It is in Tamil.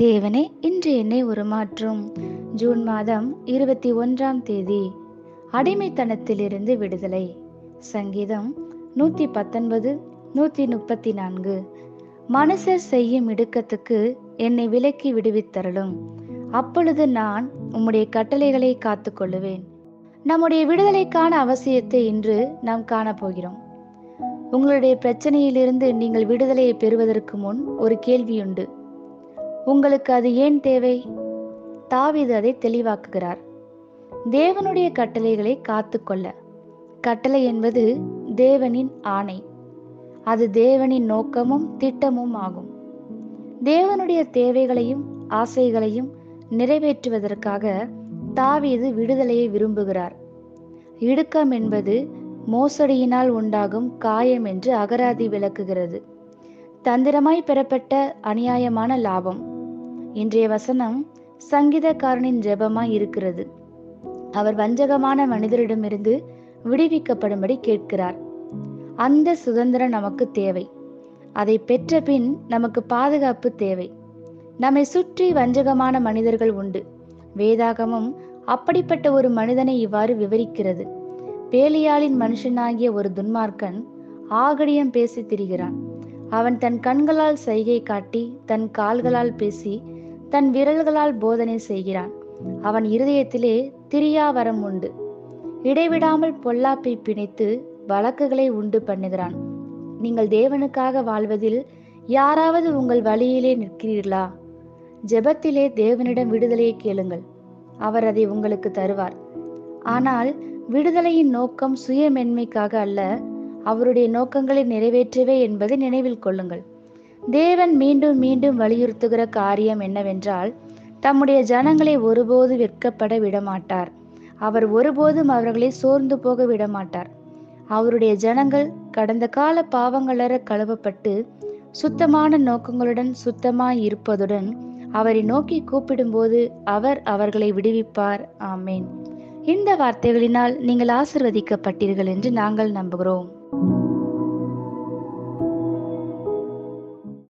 தேவனே, இன்று என்னை உருமாற்றும். ஜூன் மாதம் 21ஆம் தேதி. அடிமைத்தனத்திலிருந்து விடுதலை. சங்கீதம் 119, 134. மனுஷர் செய்யும் இடுக்கத்துக்கு என்னை விலக்கி விடுவித்தருளும். அப்பொழுது நான் உம்முடைய கட்டளைகளை காத்துக்கொள்ளுவேன். நம்முடைய விடுதலைக்கான அவசியத்தை இன்று நாம் காணப்போகிறோம். உங்களுடைய பிரச்சனையிலிருந்து நீங்கள் விடுதலையை பெறுவதற்கு முன் ஒரு கேள்வியுண்டு. உங்களுக்கு அது ஏன் தேவை? தாவீது அதை தெளிவாக்குகிறார். தேவனுடைய கட்டளைகளை காத்துக்கொள்ள. கட்டளை என்பது தேவனின் ஆணை. அது தேவனின் நோக்கமும் திட்டமும் ஆகும். தேவனுடைய தேவைகளையும் ஆசைகளையும் நிறைவேற்றுவதற்காக தாவீது விடுதலையை விரும்புகிறார். இடுக்கம் என்பது மோசடியினால் உண்டாகும் காயம் என்று அகராதி விளக்குகிறது. தந்திரமாய் பெறப்பட்ட அநியாயமான லாபம். இன்றைய வசனம் சங்கீதக்காரனின் ஜெபமாய் இருக்கிறது. அவர் வஞ்சகமான மனிதரிடமிருந்து விடுவிக்கப்படும்படி கேட்கிறார். அந்த சுதந்திரம் நமக்கு தேவை. அதை பெற்ற பின் நமக்கு பாதுகாப்பு தேவை. நம்மை சுற்றி வஞ்சகமான மனிதர்கள் உண்டு. வேதாகமம் அப்படிப்பட்ட ஒரு மனிதனை இவ்வாறு விவரிக்கிறது. பேலியாளின் மனுஷனாகிய ஒரு துன்மார்க்கன் ஆகடியம் பேசி திரிகிறான். அவன் தன் கண்களால் சைகை காட்டி, தன் கால்களால் பேசி, தன் விரல்களால் போதனை செய்கிறான். அவன் இருதயத்திலே திரியாவரம் உண்டு. இடைவிடாமல் பொல்லாப்பை பிணைத்து வழக்குகளை உண்டு பண்ணுகிறான். நீங்கள் தேவனுக்காக வாழ்வதில் யாராவது உங்கள் வழியிலே நிற்கிறீர்களா? ஜெபத்திலே தேவனிடம் விடுதலையை கேளுங்கள். அவர் அதை உங்களுக்கு தருவார். ஆனால் விடுதலையின் நோக்கம் சுயமென்மைக்காக அல்ல, அவருடைய நோக்கங்களை நிறைவேற்றவே என்பதை நினைவில் கொள்ளுங்கள். தேவன் மீண்டும் மீண்டும் வலியுறுத்துகிற காரியம் என்னவென்றால், தம்முடைய ஜனங்களை ஒருபோது வெட்கப்பட விடமாட்டார். அவர் ஒருபோதும் அவர்களை சோர்ந்து போக விடமாட்டார். அவருடைய ஜனங்கள் கடந்த கால பாவங்களற கழுவப்பட்டு சுத்தமான நோக்கங்களுடன் சுத்தமாய் இருப்பதுடன் அவரை நோக்கி கூப்பிடும்போது அவர் அவர்களை விடுவிப்பார். ஆமேன். இந்த வார்த்தைகளினால் நீங்கள் ஆசிர்வதிக்கப்பட்டீர்கள் என்று நாங்கள் நம்புகிறோம்.